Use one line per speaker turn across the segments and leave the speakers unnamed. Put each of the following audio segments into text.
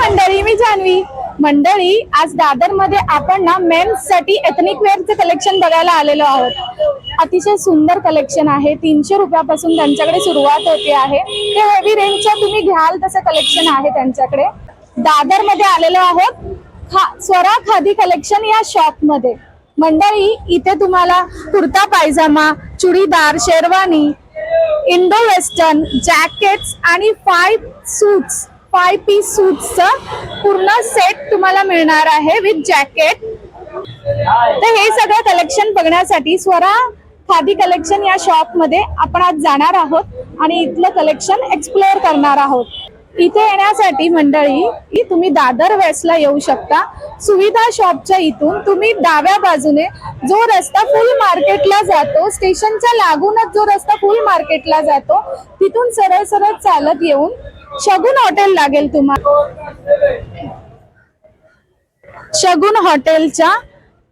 मंडळी, मी जान्हवी. मंडळी, आज दादर मध्ये आपण ना मेन्स साठी एथनिक वेअरचे कलेक्शन बघायला आलेलो आहोत. अतिशय सुंदर कलेक्शन आहे. 300 रुपयापासून त्यांच्याकडे सुरुवात होते आहे. ते हेवी रेंजच्या तुम्ही घ्याल तसं कलेक्शन आहे त्यांच्याकडे. दादर मध्ये आलेलो आहोत स्वरा खादी कलेक्शन या शॉप मध्ये. मंडळी, इथे तुम्हाला kurta pyjama, churidar, sherwani, Indo western, jackets आणि 5 पीस सूट्सचा पूर्ण सेट तुम्हाला मिळणार आहे विथ जॅकेट. तर हे सगळं कलेक्शन बघण्यासाठी स्वरा खादी कलेक्शन या शॉप मध्ये आपण आज जाणार आहोत आणि इथलं कलेक्शन एक्सप्लोअर करणार आहोत. इथे येण्यासाठी मंडळी तुम्ही दादर वेस्टला येऊ शकता. सुविधा शॉपच्या इथून तुम्ही डाव्या बाजूने जो रस्ता फुल मार्केटला जातो, स्टेशनच्या लागूनच जो रस्ता फुल मार्केटला जातो, तिथून सरळ सरळ चालत येऊन शगुन हॉटेल लागेल तुम्हाला. शगुन हॉटेलच्या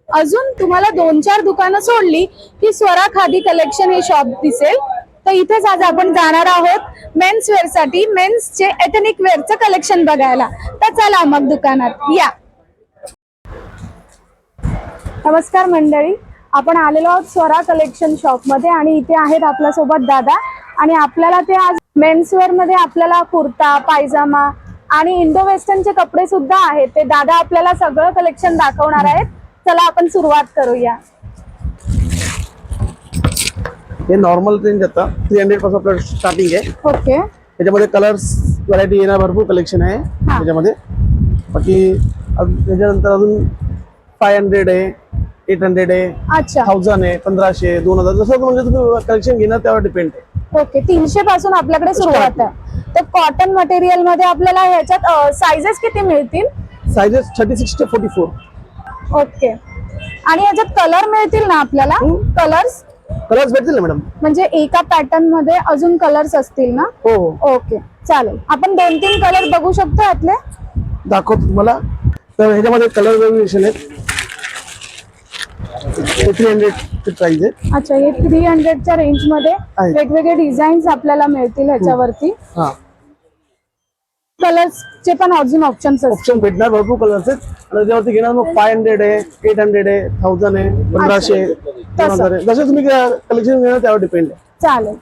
अजून तुम्हाला 2-4 दुकानं सोडली की स्वरा खादी कलेक्शन हे शॉप दिसेल. तर इथेच आज आपण जाणार आहोत मेन्स वेअर साठी, मेन्सचे एथनिक वेअरचं कलेक्शन बघायला. तर चला मग दुकानात या. नमस्कार मंडळी, आपण आलेलो आहोत स्वरा कलेक्शन शॉप मध्ये आणि इथे आहेत आपल्यासोबत दादा. आणि आपल्याला ते आज मेन्सवेअर मध्ये आपल्याला कुर्ता, पायजामा आणि इंडो वेस्टर्नचे कपडे सुद्धा आहेत. ते दादा आपल्याला सगळं कलेक्शन दाखवणार आहेत. चला आपण सुरुवात करूया.
हे नॉर्मल रेंज आता 300 पासून आपलं स्टार्टिंग आहे.
ओके.
त्याच्यामध्ये कलर्स व्हरायटी येणार, भरपूर कलेक्शन आहे त्याच्यामध्ये. बाकी त्याच्यानंतर अजून 500 आहे, 800 आहे,
अच्छा,
1000 आहे, 1500, 2000, जसं म्हणजे तुम्ही कलेक्शन घेणार त्यावर डिपेंड आहे.
ओके. 300 पासून आपल्याकडे सुरुवात आहे. तर कॉटन मटेरियल मध्ये आपल्याला ह्याच्यात साइजेस किती मिळतील?
साइजेस 36 ते 44.
ओके. आणि याच्यात कलर मिळतील ना आपल्याला?
कलर्स भेटतील ना मॅडम?
म्हणजे एका पॅटर्न मध्ये अजून कलर्स असतील ना?
हो हो.
ओके, चालेल. आपण 2-3 कलर बघू शकतो यातले?
दाखवतो तुम्हाला. तर ह्याच्यामध्ये कलर व्हेरिएशन आहेत. 300 ची प्राइस आहे.
अच्छा, हे 300 च्या रेंज मध्ये वेगवेगळे डिझाईन्स आपल्याला मिळतील ह्याच्यावरती.
हा,
कलर्सचे पण अजून ऑप्शन
भेटणार, भरपूर कलर्स आहेत. आणि त्याच्यावरती घेणार मग 500 आहे, 800 आहे, 1000 आहे, 1500, 2000 आहे. जसं तुम्ही कलेक्शन घेणार त्यावर डिपेंड आहे.
चालेल.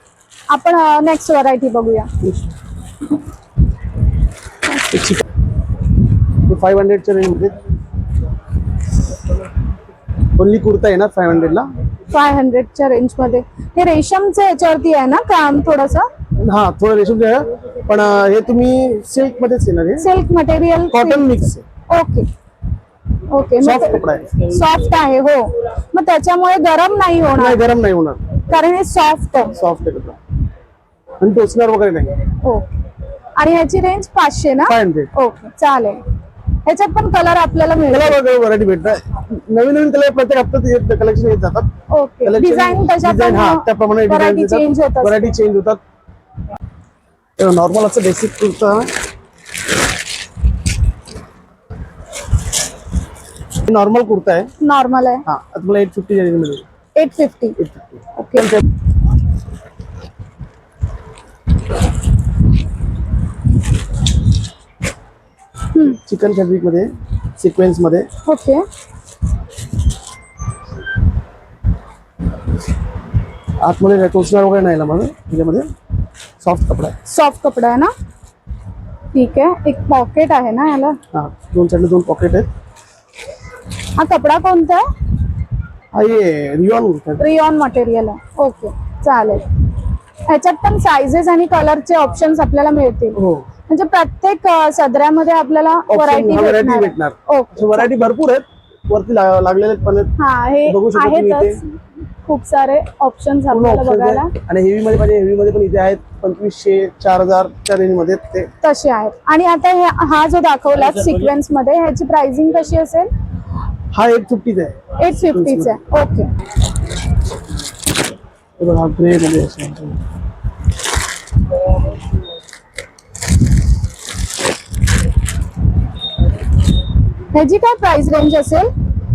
आपण नेक्स्ट व्हरायटी बघूया.
500 च्या रेंज मध्ये ओनली कुर्ता आहे ना 500 ला.
500 च्या रेंज मध्ये हे रेशमच्या ह्याच्यावरती आहे ना काम थोडंसं?
हा, थोडं रेशम आहे, पण हे तुम्ही सिल्क मध्येच येणार आहे.
सिल्क मटेरियल,
कॉटन मिक्स आहे.
Okay okay.
सॉफ्ट कपडा आहे.
सॉफ्ट आहे. हो, मग त्याच्यामुळे गरम नाही होणार?
नाही, गरम नाही होणार,
कारण हे सॉफ्ट
आहे कपडा आणि टोचणार वगैरे नाही.
ओके. आणि ह्याची रेंज 500 ना?
500.
ओके, चालेल. ह्याच्यात पण कलर आपल्याला मिळेल?
व्हरायटी भेटतात. नवीन कलर प्रत्येक हप्त्यात कलेक्शन येत जातात.
ओके. डिझाईन
त्याप्रमाणे
व्हरायटी चेंज होतात.
व्हरायटी चेंज होतात. नॉर्मल असं बेसिक कुर्ता, नॉर्मल कुर्ता आहे.
नॉर्मल आहे.
हा, तुम्हाला 850 च्या रेंज मध्ये.
850. ओके.
चिकन फॅब्रिक मध्ये, सिक्वेन्स मध्ये.
ओके.
आतमध्ये टोचणार वगैरे नाही ना मला. त्याच्यामध्ये सॉफ्ट कपडा आहे.
सॉफ्ट कपडा आहे ना? ठीक आहे. एक पॉकेट आहे ना याला?
हा, 2 साइडला 2 पॉकेट आहेत.
हा कपडा कोणता आहे?
हा, ये
रियॉन मटेरियल आहे. ओके, चालेल. ह्याच्यात पण साइजेस आणि कलरचे ऑप्शन्स आपल्याला मिळतील.
हो,
म्हणजे प्रत्येक सदऱ्यामध्ये आपल्याला व्हरायटी
भेटणार.
ओके.
व्हरायटी भरपूर आहेत, वरती लागलेले पण आहेत.
हा, हे
बघू शकता तुम्ही
आहेतच खूप सारे ऑप्शन्स आपल्याला बघायला.
आणि हेवी मध्ये पाहिजे, हेवी मध्ये पण इथे आहेत 2500, 4000 च्या रेंज मध्ये ते
तसे आहेत. आणि आता हा जो दाखवला सिक्वेन्स मध्ये, ह्याची प्राइसिंग कशी असेल?
हा 850 चा आहे.
850 चा आहे. ओके.
बघा, ग्रे मध्ये
ह्याची काय प्राइस रेंज असेल?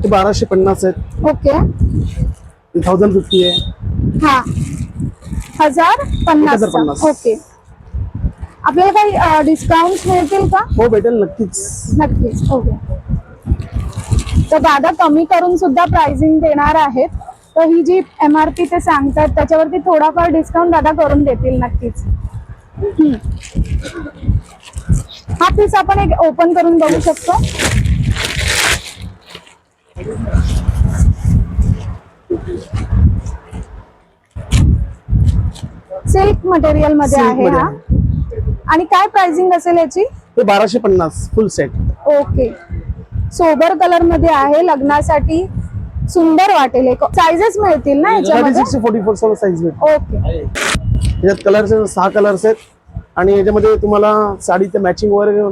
1250 आहेत.
ओके.
1050 आहे.
हा, 1050. ओके. आपल्याला काही डिस्काउंट मिळतील का?
हो भेटेल नक्कीच.
नक्कीच. ओके. तर दादा कमी करून सुद्धा प्राइसिंग देणार आहेत. तर ही जी MRP ते सांगतात त्याच्यावरती थोडाफार डिस्काउंट दादा करून देतील नक्कीच. हा पीस आपण एक ओपन करून बघू शकतो. सिल्क मटेरियल मध्ये
Silk
आहे
मध्ये
हा. आणि काय प्राइसिंग असेल याची?
ते 1250 फुल सेट.
ओके. सोबर कलर मध्ये आहे, लग्नासाठी सुंदर वाटेल. एक साइजेस मिळतील ना याच्यामध्ये?
36 44 सर्व साईज भेटेल.
ओके.
याच्यात कलर्स 6 कलर्स आहेत आणि याच्यामध्ये तुम्हाला साडीचे मॅचिंग वगैरे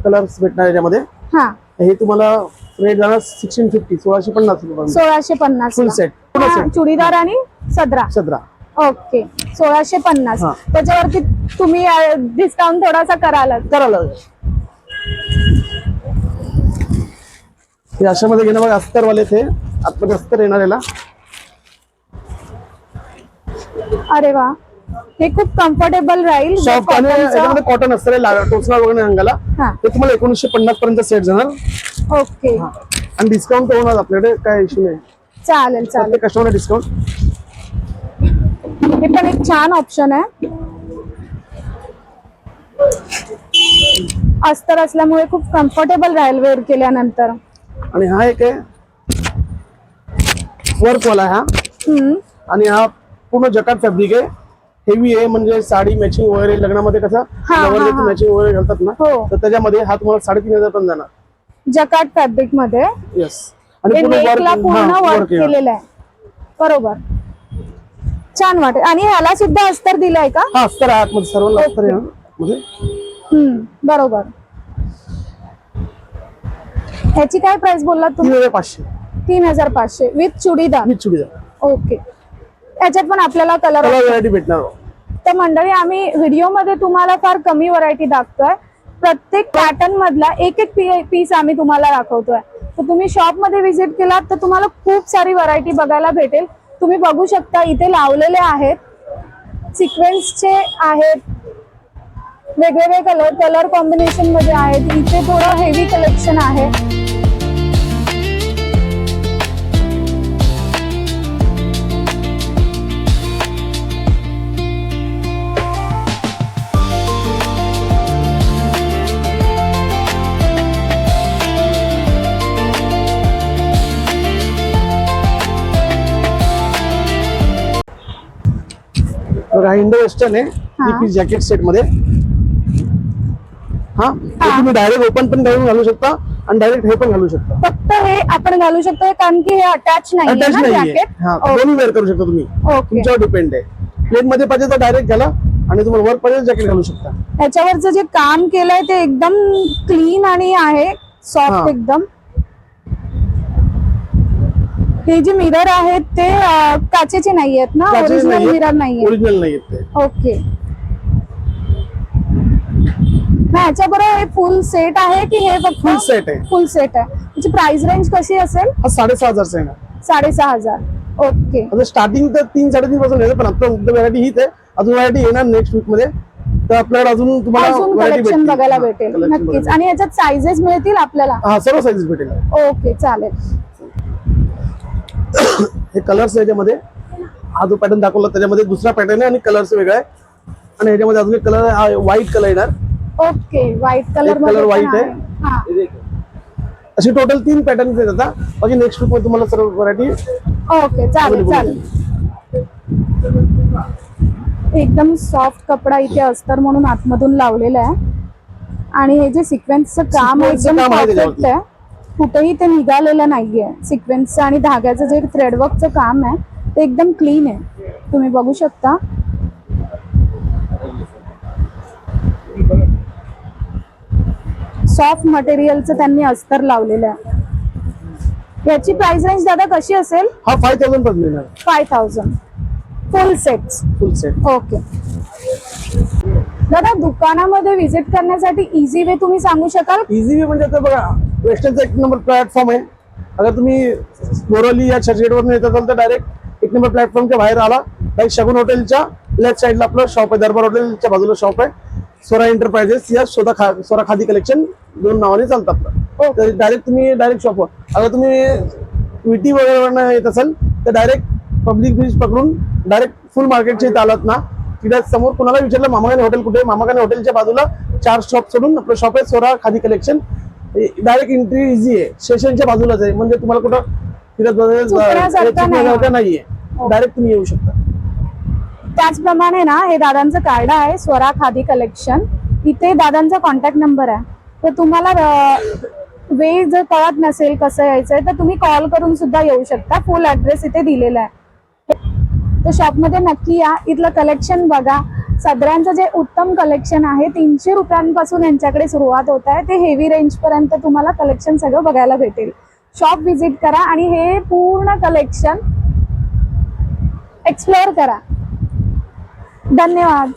कलर्स भेटणार याच्यामध्ये.
हा,
हे तुम्हाला रेट जाणार 1650 1650 रुपये
1650
फुल सेट. पूर्ण
हा,
सेट
चुडीदार आणि सदरा.
17.
ओके. 1650.
हा.
त्याच्यावरती तुम्ही डिस्काउंट थोडासा करालच.
करायला हे अशामध्ये घेणं बघा, अस्तरवाले ते आतमध्ये अस्तर येणार याला.
अरे वा, हे खूप कम्फर्टेबल राहील.
सॉफ्ट आणि
कॉटनचं.
याच्यामध्ये कॉटन असतं टोचणार वगैरे अंगाला.
हा.
ते तुम्हाला 1950 पर्यंत सेट जाणार.
ओके.
आणि डिस्काउंट होणार आपल्याकडे, काय इश्यू नाही.
चालेल चालेल.
प्रत्येक कस्टमर डिस्काउंट.
हे पण एक छान ऑप्शन आहे. अस्तर असल्यामुळे खूप कम्फर्टेबल राहील वेअर केल्यानंतर.
आणि हा एक आहे वर्क वाला हा. आणि हा पूर्ण जकाट फॅब्रिक आहे. हेवी आहे, म्हणजे साडी मॅचिंग वगैरे लग्नामध्ये कसं
हा.
नवरदेवाची मॅचिंग वगैरे घालतात ना,
हो.
तर त्याच्यामध्ये हा तुम्हाला 3500 पण जाणार.
जकाट फॅब्रिक मध्ये
येस. आणि
नेकला पूर्ण वर्क केलेलं आहे. बरोबर, छान वाटेल. आणि ह्याला सुद्धा अस्तर दिलंय का?
हा अस्तर आहे आतमध्ये, सर्व अस्तर आहे मध्ये.
बरोबर. ह्याची काय प्राइस बोललात तुम्ही?
3500
3500 with churidar.
With churidar.
Okay. याच्यात पण आपल्याला कलर.
कलर व्हरायटी भेटणार.
तर मंडळी, आम्ही व्हिडिओ मध्ये तुम्हाला फार कमी व्हरायटी दाखवतोय. प्रत्येक पॅटर्न मधला एक एक पीस आम्ही तुम्हाला दाखवतोय. तर तुम्ही शॉप मध्ये व्हिजिट केलात तर तुम्हाला खूप सारी व्हरायटी बघायला भेटेल. तुम्ही बघू शकता इथे लावलेले आहेत, सिक्वेन्सचे आहेत, वेगवेगळे कलर कॉम्बिनेशन मध्ये आहेत. इथे थोडं हेवी कलेक्शन आहे.
हा इंडो वेस्टर्न आहे,
हा.
पीस जॅकेट सेट मध्ये. हा, हे तुम्ही डायरेक्ट ओपन पण करून घालू शकता आणि डायरेक्ट हे पण घालू शकता.
फक्त हे आपण घालू शकतो कारण की हे अटॅच नाही
अटॅच
ना
नाहीये.
जॅकेट.
हा, दोन्ही वेअर करू शकता तुम्ही.
ओके.
तुमच्यावर डिपेंड आहे. प्लेन मध्ये पाहिजे तर डायरेक्ट घाला आणि तुम्हाला वर्क पाहिजे जॅकेट घालू शकता.
याच्यावरचं जे काम केलंय ते एकदम क्लीन आणि आहे सॉफ्ट
हा.
एकदम. हे जे मिरर आहेत ते काचेचे नाही आहेत ना? ओरिजिनल मिरर नाहीये.
ओरिजिनल नाहीये ते.
ओके. याच्या बरोबर हे फुल सेट आहे की हे फक्त?
फुल सेट आहे.
फुल सेट आहे. त्याची प्राइस रेंज कशी असेल?
हा 6500 आहे ना.
6500. ओके.
आता स्टार्टिंग तर 3-3.5 पासून आहे, पण आता व्हरायटी हीच आहे. अजून व्हरायटी येणार नेक्स्ट वीक मध्ये, तर आपल्याकडे अजून तुम्हाला
अजून
व्हरायटी
कलेक्शन बघायला भेटेल.
collection
नक्कीच.
बघायला.
आणि याच्यात साइजेस मिळतील आपल्याला?
हा, सर्व साईजेस भेटेल.
ओके, चालेल.
हे कलर्स याच्यामध्ये, हा जो पॅटर्न दाखवला त्याच्यामध्ये दुसरा पॅटर्न आहे आणि कलर्स वेगळा आहे. आणि ह्याच्यामध्ये अजून एक कलर आहे, व्हाईट कलर येणार.
ओके. व्हाईट कलर
एक कलर व्हाईट आहे.
हा.
अशी टोटल 3 पॅटर्न आहेत. आता बाकी नेक्स्ट वीक मध्ये तुम्हाला सर्व व्हरायटी.
ओके, चालेल चालेल. एकदम सॉफ्ट कपडा इथे अस्तर म्हणून आतमधून लावलेला आहे. आणि हे जे सिक्वेन्सचं काम आहे
सिक्वेन्सचं
एकदम
काम आहे
परफेक्ट
त्याच्यावरती.
आहे. कुठेही ते निघालेलं नाहीये. सिक्वेन्सचं आणि धाग्याचं जे थ्रेडवर्कचं काम आहे ते एकदम क्लीन आहे. तुम्ही बघू शकता. सॉफ्ट मटेरियलचं त्यांनी अस्तर लावलेलं आहे. याची प्राइस रेंज दादा कशी असेल?
हा 5000 पर्यंत मिळणार.
5000 फुल सेट्स.
फुल सेट.
ओके. दादा, दुकानामध्ये व्हिजिट करण्यासाठी इझी वे तुम्ही सांगू शकाल?
इझी वे म्हणजे आता बघा, वेस्टर्नचा 1 नंबर प्लॅटफॉर्म आहे. अगर तुम्ही बोरवली या चर्चगेट वरून येत असाल तर डायरेक्ट 1 नंबर प्लॅटफॉर्मच्या बाहेर आला, डायरेक्ट शगुन हॉटेलच्या लेफ्ट साईडला आपलं शॉप आहे. दरबार हॉटेलच्या बाजूला शॉप आहे. स्वरा एंटरप्राइजेस या स्वरा खादी कलेक्शन 2 नावाने चालतात. तर डायरेक्ट तुम्ही शॉपवर, अगर तुम्ही विटी वगैरे येत असाल तर डायरेक्ट पब्लिक ब्रिज पकडून डायरेक्ट फुल मार्केटच्या इथे आलात ना, तिथे समोर कुणाला विचारलं मामागाने हॉटेल कुठे, मामागाने हॉटेलच्या बाजूला 4 शॉप सोडून आपलं शॉप आहे Swara khadi collection. Direct entry easy आहे, स्टेशनच्या बाजूलाच आहे, म्हणजे तुम्हाला कुठं फिरत नाहीये, डायरेक्ट तुम्ही येऊ शकता.
त्याचप्रमाणे ना हे दादांचं कार्ड आहे स्वरा खादी कलेक्शन. इथे दादांचा कॉन्टॅक्ट नंबर आहे. तर तुम्हाला वे जर कळत नसेल कसं यायचंय तर तुम्ही कॉल करून सुद्धा येऊ शकता. फुल ऍड्रेस इथे दिलेला आहे. तर शॉपमध्ये नक्की या, इथलं कलेक्शन बघा. सदऱ्यांचं जे उत्तम कलेक्शन आहे 300 रुपयांपासून यांच्याकडे सुरुवात होत आहे ते हेवी रेंज पर्यंत तुम्हाला कलेक्शन सगळं बघायला भेटेल. शॉप व्हिजिट करा आणि हे पूर्ण कलेक्शन एक्सप्लोअर करा. धन्यवाद.